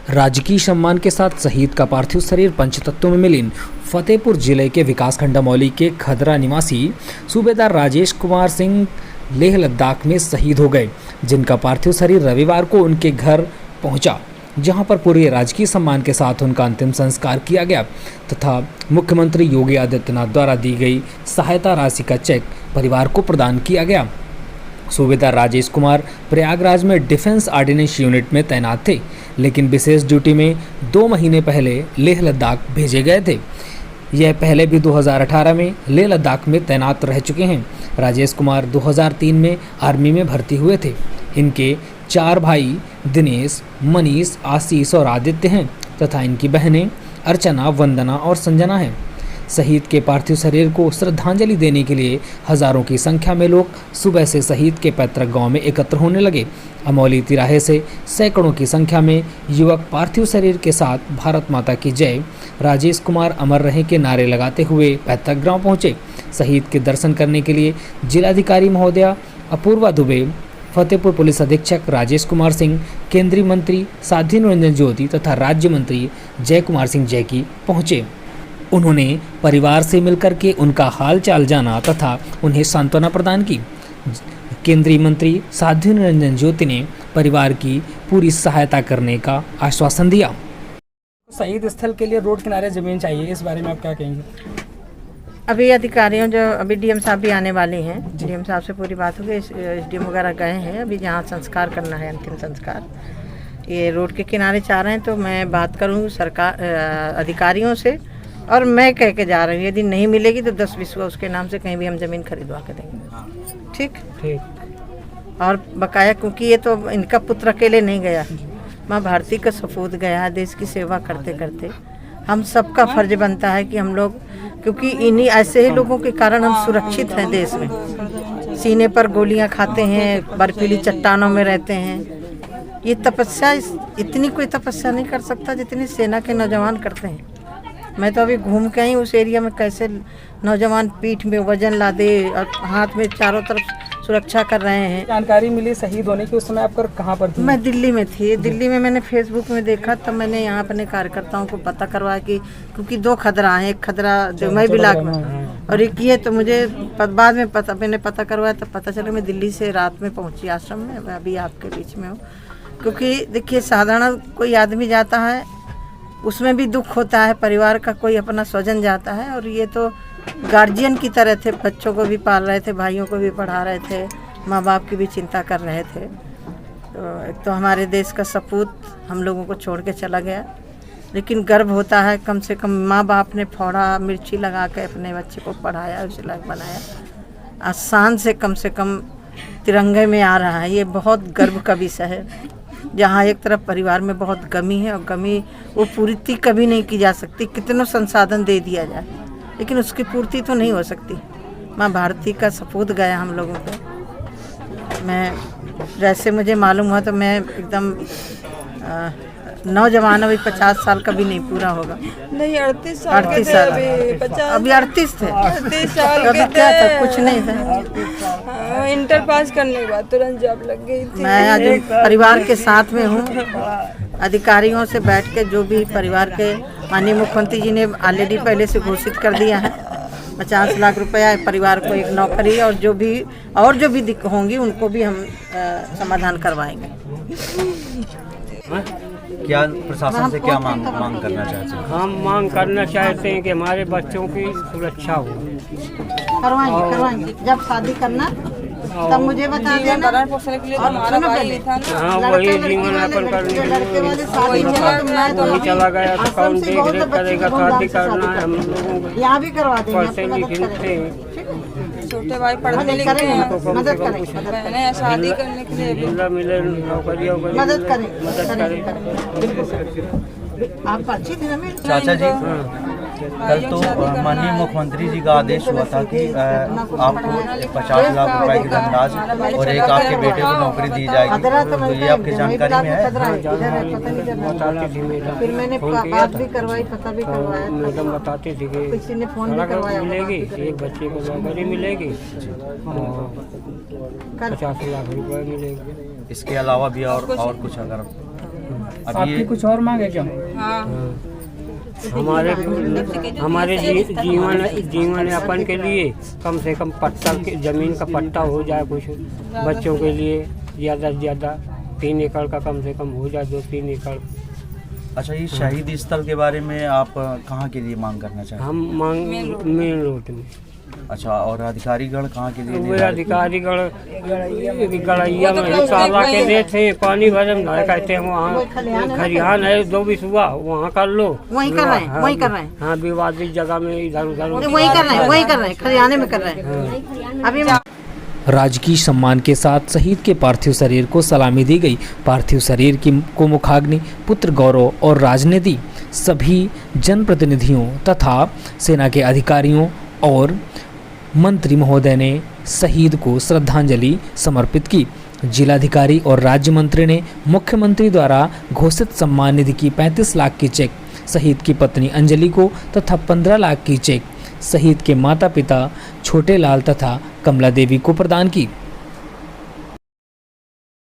राजकीय सम्मान के साथ शहीद का पार्थिव शरीर पंचतत्वों में मिलीन। फतेहपुर जिले के विकासखंड अमौली के खदरा निवासी सूबेदार राजेश कुमार सिंह लेह लद्दाख में शहीद हो गए, जिनका पार्थिव शरीर रविवार को उनके घर पहुंचा, जहां पर पूरे राजकीय सम्मान के साथ उनका अंतिम संस्कार किया गया तथा मुख्यमंत्री योगी आदित्यनाथ द्वारा दी गई सहायता राशि का चेक परिवार को प्रदान किया गया। सूबेदार राजेश कुमार प्रयागराज में डिफेंस ऑर्डिनेंस यूनिट में तैनात थे, लेकिन विशेष ड्यूटी में 2 महीने पहले लेह लद्दाख भेजे गए थे। यह पहले भी 2018 में लेह लद्दाख में तैनात रह चुके हैं। राजेश कुमार 2003 में आर्मी में भर्ती हुए थे। इनके 4 भाई दिनेश, मनीष, आशीष और आदित्य हैं तथा इनकी बहनें अर्चना, वंदना और संजना हैं। शहीद के पार्थिव शरीर को श्रद्धांजलि देने के लिए हजारों की संख्या में लोग सुबह से शहीद के पैतृक गांव में एकत्र होने लगे। अमौली तिराहे से सैकड़ों की संख्या में युवक पार्थिव शरीर के साथ भारत माता की जय, राजेश कुमार अमर रहे के नारे लगाते हुए पैतृक गांव पहुंचे। शहीद के दर्शन करने के लिए जिलाधिकारी महोदया अपूर्वा दुबे, फतेहपुर पुलिस अधीक्षक राजेश कुमार सिंह, केंद्रीय मंत्री साध्वी निरंजन ज्योति तथा राज्य मंत्री जय कुमार सिंह जैकी पहुंचे। उन्होंने परिवार से मिलकर के उनका हाल चाल जाना तथा उन्हें सांत्वना प्रदान की। केंद्रीय मंत्री साध्वी निरंजन ज्योति ने परिवार की पूरी सहायता करने का आश्वासन दिया। शहीद स्थल के लिए रोड किनारे जमीन चाहिए, इस बारे में आप क्या कहेंगे? अभी अधिकारियों अभी डीएम साहब भी आने वाले हैं, डीएम साहब से पूरी बात हो गई, एसडीएम वगैरह गए हैं, अभी जहाँ संस्कार करना है अंतिम संस्कार, ये रोड के किनारे चाह रहे हैं। तो मैं बात करूँ सरकार अधिकारियों से और मैं कह के जा रही हूँ, यदि नहीं मिलेगी तो 10-20 उसके नाम से कहीं भी हम ज़मीन खरीदवा के देंगे। ठीक। और बकाया, क्योंकि ये तो इनका पुत्र अकेले नहीं गया, माँ भारती का सपूत गया देश की सेवा करते करते। हम सबका फर्ज बनता है कि हम लोग, क्योंकि इन्हीं ऐसे ही लोगों के कारण हम सुरक्षित हैं देश में। सीने पर गोलियां खाते हैं, बर्फीली चट्टानों में रहते हैं। ये तपस्या, इतनी कोई तपस्या नहीं कर सकता जितनी सेना के नौजवान करते हैं। मैं तो अभी घूम के आई उस एरिया में, कैसे नौजवान पीठ में वजन लादे और हाथ में चारों तरफ सुरक्षा कर रहे हैं। जानकारी मिली शहीद होने की, उस समय आप कहाँ पर थी? मैं दिल्ली में थी। दिल्ली में मैंने फेसबुक में देखा, तब मैंने यहाँ अपने कार्यकर्ताओं को पता करवाया कि क्योंकि 2 खदरा हैं, एक खदरा देवमई बिलाक में और एक ये, तो मुझे बाद में मैंने पता करवाया, तब पता चला। मैं दिल्ली से रात में पहुँची आश्रम में, मैं अभी आपके बीच में हूँ। क्योंकि देखिए, साधारण कोई आदमी जाता है उसमें भी दुख होता है, परिवार का कोई अपना स्वजन जाता है, और ये तो गार्जियन की तरह थे, बच्चों को भी पाल रहे थे, भाइयों को भी पढ़ा रहे थे, माँ बाप की भी चिंता कर रहे थे। तो एक तो हमारे देश का सपूत हम लोगों को छोड़ के चला गया, लेकिन गर्व होता है कम से कम माँ बाप ने फोड़ा मिर्ची लगा के अपने बच्चे को पढ़ाया, उसे लायक बनाया, आसान से कम तिरंगे में आ रहा है। ये बहुत गर्व का विषय है, जहाँ एक तरफ परिवार में बहुत कमी है और कमी वो पूर्ति कभी नहीं की जा सकती, कितनों संसाधन दे दिया जाए, लेकिन उसकी पूर्ति तो नहीं हो सकती। माँ भारती का सपूत गया हम लोगों को। मैं जैसे मुझे मालूम हुआ तो मैं एकदम नौजवान, अभी 50 साल का भी नहीं पूरा होगा। नहीं, 38 साल अभी 38 थे। 38 साल अभी क्या था? कुछ नहीं था। इंटर पास करने के बाद तुरंत जॉब लग गई थी। मैं आज परिवार के साथ में हूँ, अधिकारियों से बैठ के, जो भी परिवार के माननीय मुख्यमंत्री जी ने ऑलरेडी पहले से घोषित कर दिया है 50 लाख रुपया परिवार को, एक नौकरी, और जो भी दिक्कत होंगी उनको भी हम समाधान करवाएंगे। क्या प्रशासन से क्या मांग करना चाहते हैं? हम मांग करना चाहते हैं कि हमारे बच्चों की सुरक्षा हो। करवाएंगे। जब शादी करना तब मुझे बता देना। हाँ, वही जीवन यापन करने वही चला गया तो कौन देख रेख करेगा? शादी करना है हम लोगों को, यहाँ भी करवा देंगे। छोटे भाई पढ़ने लिखते हैं, बहनें शादी करने के लिए मिले नौकरी, मदद करें। आप अच्छी थी ना चाचा जी, कल तो माननीय मुख्यमंत्री जी का आदेश हुआ था कि आपको 50 लाख रुपए की धनराशि और एक आपके बेटे को नौकरी दी जाएगी, तो ये आपकी जानकारी में है? फिर मैंने बात भी करवाई, पता भी करवाया, मैडम बताती थी कि किसी ने फोन भी करवाया, मिलेगी, एक बच्चे को नौकरी मिलेगी और 50 लाख रुपए मिलेगी। इसके अलावा भी और कुछ अगर अब आपकी ये कुछ और मांग है क्या? हाँ हमारे जीवन यापन के लिए कम से कम पट्टा जमीन का पट्टा हो जाए, कुछ बच्चों के लिए ज़्यादा से ज़्यादा 3 एकड़ का कम से कम हो जाए, 2-3 एकड़। अच्छा, ये शहीद स्थल के बारे में आप कहाँ के लिए मांग करना चाहते हैं? हम मांग मेन रोड में। अच्छा, और अधिकारीगण कहाँ के लिए? वे अधिकारीगण गड़ैया में ताला के लिए थे, पानी भरम ना कहते हैं वहाँ खरिहान है, जो भी सुबह वहाँ कर लो, वहीं कर रहे हैं, वहीं कर रहे हैं। हाँ, विवादित जगह में इधर उधर वहीं कर रहे हैं, वहीं कर रहे हैं, खरियाने में कर रहे हैं अभी। राजकीय सम्मान के साथ शहीद के पार्थिव शरीर को सलामी दी गई। पार्थिव शरीर को मुखाग्नि, पुत्र गौरव और राजनीति सभी जनप्रतिनिधियों तथा सेना के अधिकारियों और मंत्री महोदय ने शहीद को श्रद्धांजलि समर्पित की। जिलाधिकारी और राज्य मंत्री ने मुख्यमंत्री द्वारा घोषित सम्मान निधि की 35 लाख की चेक शहीद की पत्नी अंजलि को तथा 15 लाख की चेक शहीद के माता पिता छोटे लाल तथा कमला देवी को प्रदान की।